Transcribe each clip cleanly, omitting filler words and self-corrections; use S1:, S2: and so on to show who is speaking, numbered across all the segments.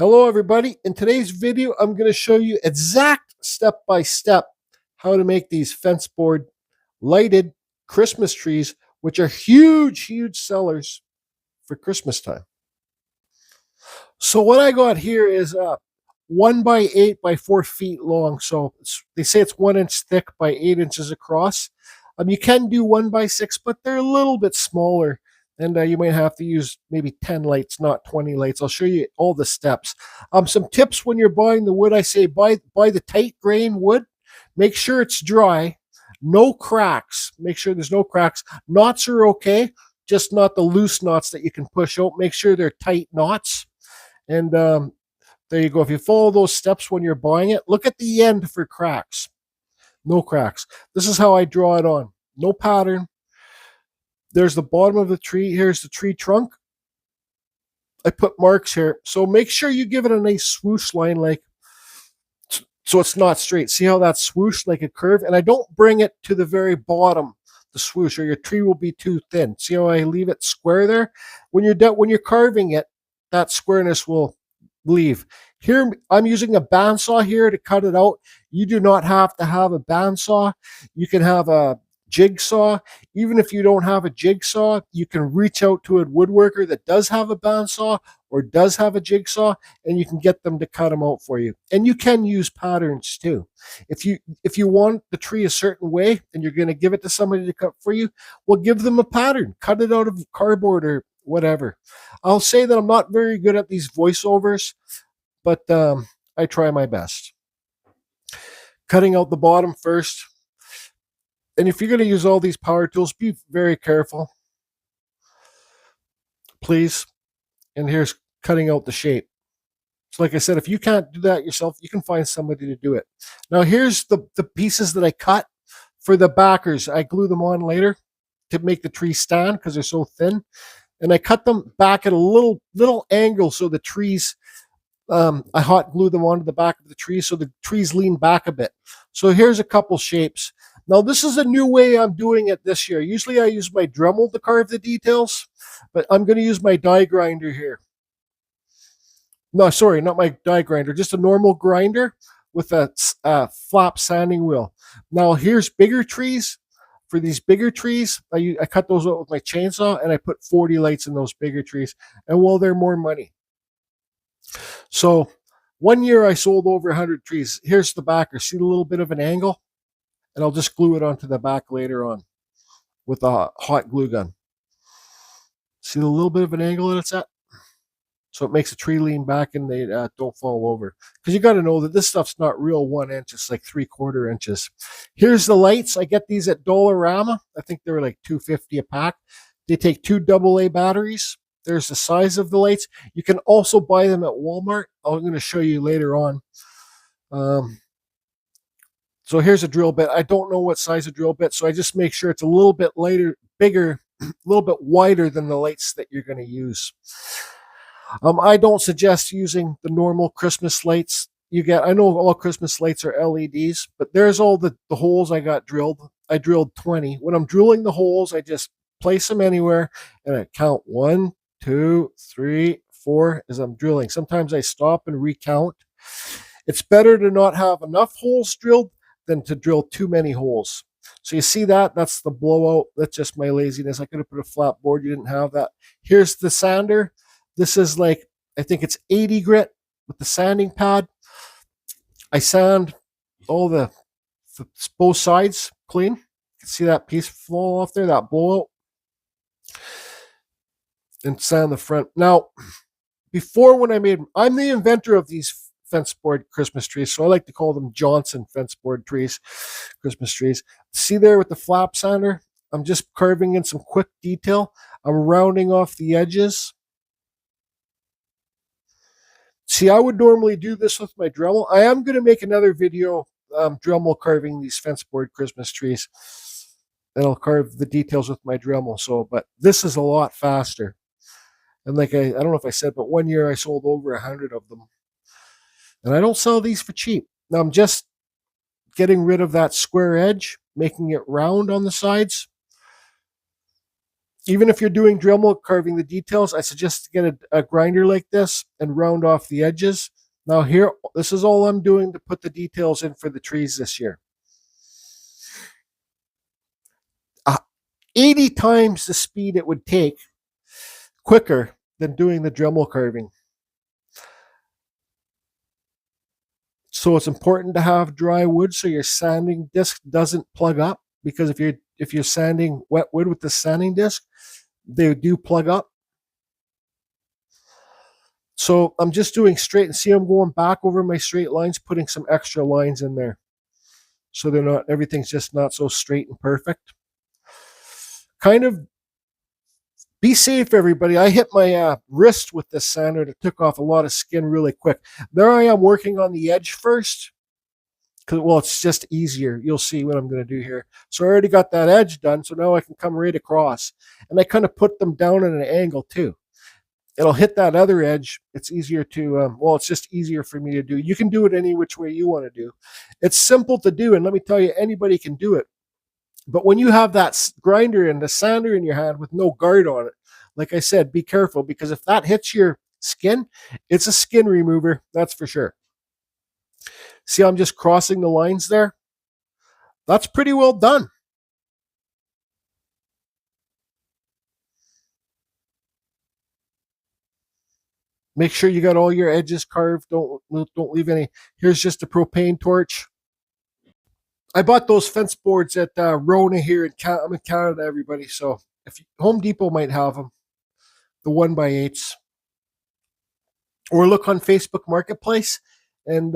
S1: Hello everybody. In today's video, I'm going to show you exact step-by-step how to make these fence board lighted Christmas trees, which are huge sellers for Christmas time. So what I got here is 1 by 8 by 4 feet long. So they say it's 1 inch thick by 8 inches across. You can do 1 by 6, but they're a little bit smaller. And you might have to use maybe 10 lights, not 20 lights. I'll show you all the steps. Some tips when you're buying the wood. I say buy the tight grain wood. Make sure it's dry. No cracks. Make sure there's no cracks. Knots are okay, just not the loose knots that you can push out. Make sure they're tight knots. And there you go. If you follow those steps when you're buying it, look at the end for cracks. No cracks. This is how I draw it on. No pattern. There's the bottom of the tree. Here's the tree trunk. I put marks here. So make sure you give it a nice swoosh line, like so it's not straight. See how that's swooshed like a curve? And I don't bring it to the very bottom, the swoosh, or your tree will be too thin. See how I leave it square there? When you're carving it, that squareness will leave. Here, I'm using a bandsaw here to cut it out. You do not have to have a bandsaw. You can have a jigsaw. Even if you don't have a jigsaw, you can reach out to a woodworker that does have a bandsaw or does have a jigsaw, and you can get them to cut them out for you. And you can use patterns too. If you want the tree a certain way and you're going to give it to somebody to cut for you, well, give them a pattern. Cut it out of cardboard or whatever. I'll say that I'm not very good at these voiceovers, but I try my best. Cutting out the bottom first. And if you're going to use all these power tools, be very careful, please. And here's cutting out the shape. So like I said, if you can't do that yourself, you can find somebody to do it. Now here's the pieces that I cut for the backers. I glue them on later to make the tree stand because they're so thin. And I cut them back at a little angle so the trees, I hot glue them onto the back of the tree so the trees lean back a bit. So here's a couple shapes. Now, this is a new way I'm doing it this year. Usually I use my Dremel to carve the details, but I'm going to use my die grinder here. No, sorry, not my die grinder, just a normal grinder with a flap sanding wheel. Now, here's bigger trees. For these bigger trees, I cut those out with my chainsaw, and I put 40 lights in those bigger trees. And well, they're more money. So, one year I sold over 100 trees. Here's the backer. See the little bit of an angle? And I'll just glue it onto the back later on with a hot glue gun. See the little bit of an angle that it's at? So it makes the tree lean back and they don't fall over. Because you got to know that this stuff's not real 1 inch. It's like 3/4 inches. Here's the lights. I get these at Dollarama. I think they were like $2.50 a pack. They take 2 AA batteries. There's the size of the lights. You can also buy them at Walmart. I'm going to show you later on. So here's a drill bit. I don't know what size of drill bit, so I just make sure it's a little bit bigger, a little bit wider than the lights that you're going to use. I don't suggest using the normal Christmas lights you get. I know all Christmas lights are LEDs, but there's all the holes I got drilled. I drilled 20. When I'm drilling the holes, I just place them anywhere, and I count 1, 2, 3, 4 as I'm drilling. Sometimes I stop and recount. It's better to not have enough holes drilled than to drill too many holes. So you see that? That's the blowout. That's just my laziness. I could have put a flat board. You didn't have that. Here's the sander. This is like, I think it's 80 grit with the sanding pad. I sand all both sides clean. You can see that piece fall off there, that blowout. And sand the front. Now, before when I'm the inventor of these fence board Christmas trees, so I like to call them Johnson fence board trees, Christmas trees. See there with the flap sander? I'm just carving in some quick detail. I'm rounding off the edges. See, I would normally do this with my Dremel. I am going to make another video Dremel carving these fence board Christmas trees, and I'll carve the details with my Dremel. So, but this is a lot faster. And like I don't know if I said, but 1 year I sold over 100 of them. And I don't sell these for cheap. Now I'm just getting rid of that square edge, making it round on the sides. Even if you're doing Dremel carving the details, I suggest to get a grinder like this and round off the edges. Now here, this is all I'm doing to put the details in for the trees this year. 80 times the speed it would take quicker than doing the Dremel carving. So it's important to have dry wood so your sanding disc doesn't plug up, because if you're sanding wet wood with the sanding disc, they do plug up. So I'm just doing straight, and see I'm going back over my straight lines, putting some extra lines in there. So they're not, everything's just not so straight and perfect. Kind of be safe, everybody. I hit my wrist with this sander that took off a lot of skin really quick. There I am working on the edge first. Well, it's just easier. You'll see what I'm going to do here. So I already got that edge done, so now I can come right across. And I kind of put them down at an angle too. It'll hit that other edge. It's easier to, well, it's just easier for me to do. You can do it any which way you want to do. It's simple to do, and let me tell you, anybody can do it. But when you have that grinder and the sander in your hand with no guard on it, like I said, be careful, because if that hits your skin, it's a skin remover, that's for sure. See, I'm just crossing the lines there. That's pretty well done. Make sure you got all your edges carved. Don't leave any. Here's just a propane torch. I bought those fence boards at Rona here in Canada. I'm in Canada, everybody. So if Home Depot might have them, the 1x8s, or look on Facebook Marketplace and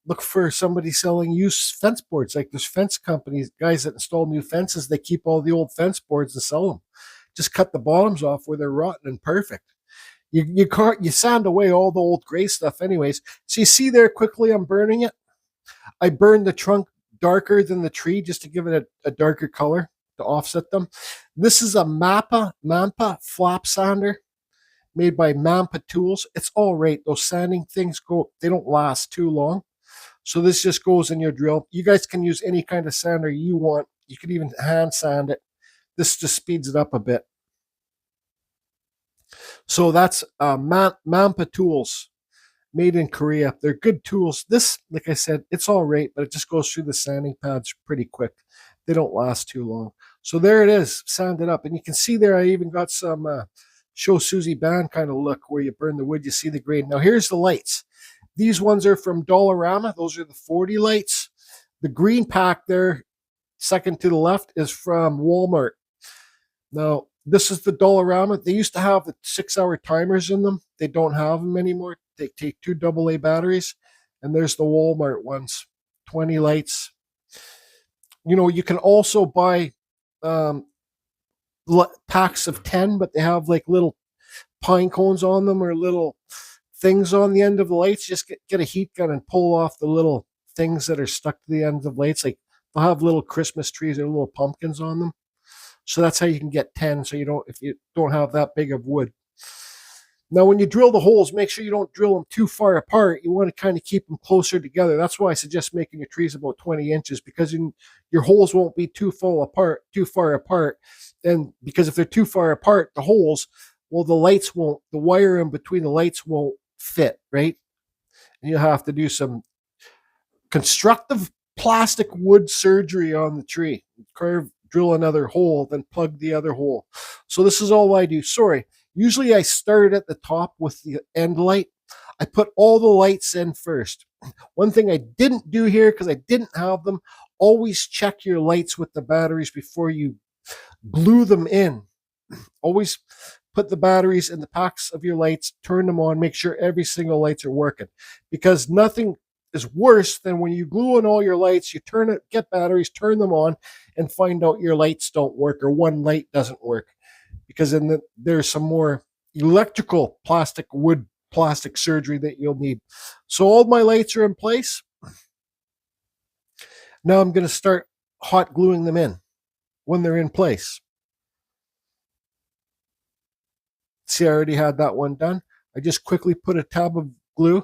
S1: look for somebody selling used fence boards. Like there's fence companies, guys that install new fences. They keep all the old fence boards and sell them. Just cut the bottoms off where they're rotten and perfect. You sand away all the old gray stuff anyways. So you see there quickly I'm burning it. I burned the trunk darker than the tree just to give it a darker color to offset them. This is a Mampa flap sander made by Mampa tools. It's all right. Those sanding things they don't last too long. So this just goes in your drill. You guys can use any kind of sander you want. You can even hand sand it. This just speeds it up a bit. So that's Mampa tools, made in Korea. They're good tools. This, like I said, it's all right, but it just goes through the sanding pads pretty quick. They don't last too long. So there it is, sanded up. And you can see there I even got some Show Susie band kind of look where you burn the wood, you see the grain. Now here's the lights. These ones are from Dollarama. Those are the 40 lights. The green pack there, second to the left, is from Walmart. Now, this is the Dollarama. They used to have the 6-hour timers in them. They don't have them anymore. They take 2 AA batteries. And there's the Walmart ones, 20 lights. You know, you can also buy packs of 10, but they have like little pine cones on them or little things on the end of the lights. Just get a heat gun and pull off the little things that are stuck to the ends of lights. Like they'll have little Christmas trees or little pumpkins on them. So that's how you can get 10. So if you don't have that big of wood. Now, when you drill the holes, make sure you don't drill them too far apart. You want to kind of keep them closer together. That's why I suggest making your trees about 20 inches, because your holes won't be too far apart. And because if they're too far apart, the holes, well, the wire in between the lights won't fit, right? And you'll have to do some constructive plastic wood surgery on the tree. Drill another hole, then plug the other hole. So this is all I do. Sorry. Usually I start at the top with the end light. I put all the lights in first. One thing I didn't do here, because I didn't have them, always check your lights with the batteries before you glue them in. Always put the batteries in the packs of your lights, turn them on, make sure every single lights are working. Because nothing is worse than when you glue on all your lights, you get batteries, turn them on, and find out your lights don't work or one light doesn't work. Because then there's some more electrical wood plastic surgery that you'll need. So all my lights are in place. Now I'm going to start hot gluing them in when they're in place. See, I already had that one done. I just quickly put a tab of glue.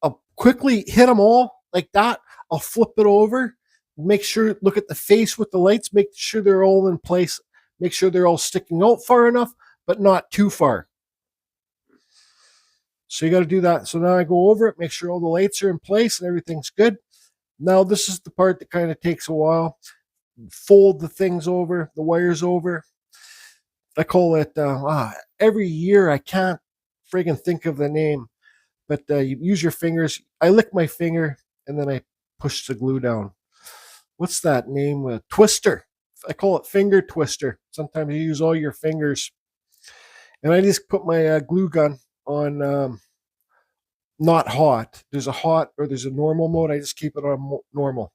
S1: I'll quickly hit them all like that. I'll flip it over, make sure, look at the face with the lights, make sure they're all in place. Make sure they're all sticking out far enough, but not too far. So you got to do that. So now I go over it, make sure all the lights are in place and everything's good. Now this is the part that kind of takes a while. Fold the things over, the wires over. I call it, every year I can't friggin' think of the name, but you use your fingers. I lick my finger and then I push the glue down. What's that name? Twister. I call it finger twister. Sometimes you use all your fingers. And I just put my glue gun on not hot. There's a hot or there's a normal mode. I just keep it on normal.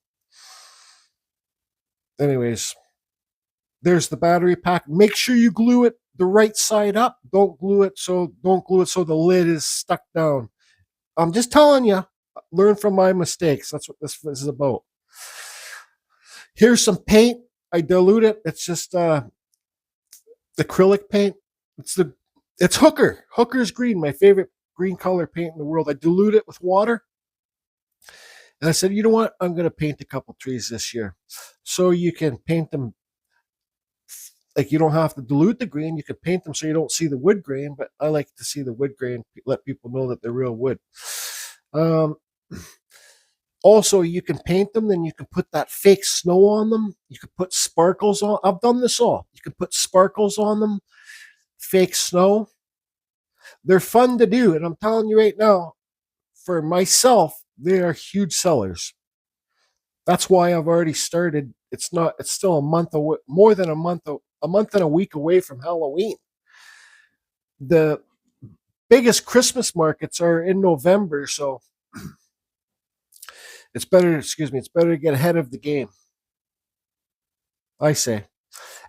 S1: Anyways, there's the battery pack. Make sure you glue it the right side up. Don't glue it so the lid is stuck down. I'm just telling you, learn from my mistakes. That's what this is about. Here's some paint. I dilute it. It's just acrylic paint. It's Hooker's green, my favorite green color paint in the world. I dilute it with water. And I said, you know what? I'm going to paint a couple trees this year. So you can paint them, like you don't have to dilute the green. You can paint them so you don't see the wood grain, but I like to see the wood grain, let people know that they're real wood. Also, you can paint them, then you can put that fake snow on them. You can put sparkles on. I've done this all. You can put sparkles on them, fake snow. They're fun to do, and I'm telling you right now, for myself, they are huge sellers. That's why I've already started. It's still a month away, more than a month and a week away from Halloween. The biggest Christmas markets are in November, so it's better to get ahead of the game, I say.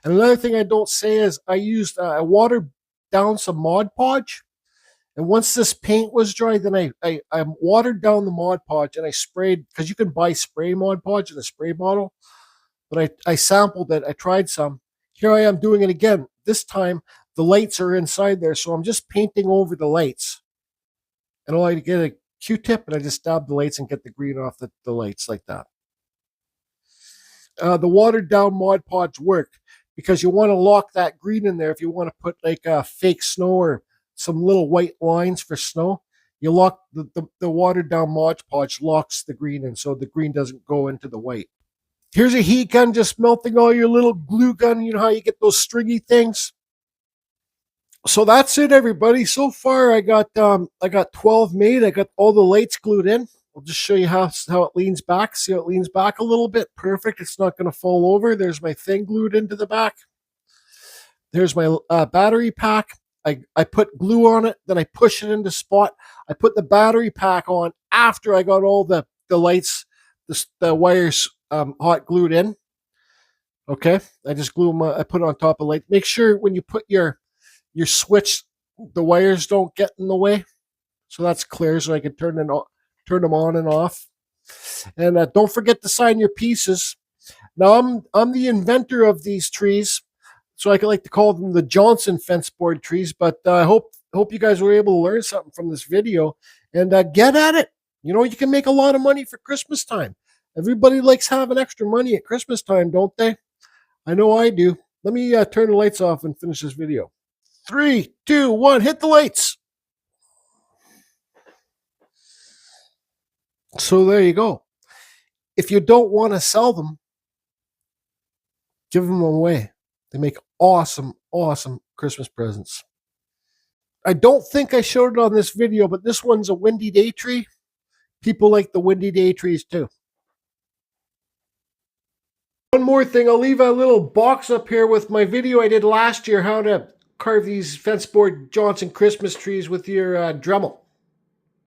S1: And another thing I don't say is I watered down some Mod Podge. And once this paint was dry, then I watered down the Mod Podge and I sprayed, because you can buy spray Mod Podge in a spray bottle. But I sampled it. I tried some. Here I am doing it again. This time, the lights are inside there, so I'm just painting over the lights. And all I get a Q-tip, and I just dab the lights and get the green off the lights like that. The watered down Mod Podge work because you want to lock that green in there. If you want to put like a fake snow or some little white lines for snow, you lock the watered down Mod Podge locks the green in, so the green doesn't go into the white. Here's a heat gun just melting all your little glue gun. You know how you get those stringy things? So that's it, everybody. So far, I got 12 made. I got all the lights glued in. I'll just show you how it leans back. See how it leans back a little bit? Perfect. It's not going to fall over. There's my thing glued into the back. There's my battery pack. I put glue on it, then I push it into spot. I put the battery pack on after I got all the lights, the wires hot glued in. Okay, I just glue them. I put it on top of light. Make sure when you put your switch, the wires don't get in the way. So that's clear, so I can turn them on and off. And don't forget to sign your pieces. Now I'm the inventor of these trees, so I like to call them the Johnson fence board trees. But I hope you guys were able to learn something from this video and get at it. You know, you can make a lot of money for Christmas time. Everybody likes having extra money at Christmas time, don't they? I know I do. Let me turn the lights off and finish this video. 3, 2, 1, hit the lights. So there you go. If you don't want to sell them, give them away. They make awesome, awesome Christmas presents. I don't think I showed it on this video, but this one's a windy day tree. People like the windy day trees too. One more thing, I'll leave a little box up here with my video I did last year, how to carve these fence board Johnson Christmas trees with your Dremel.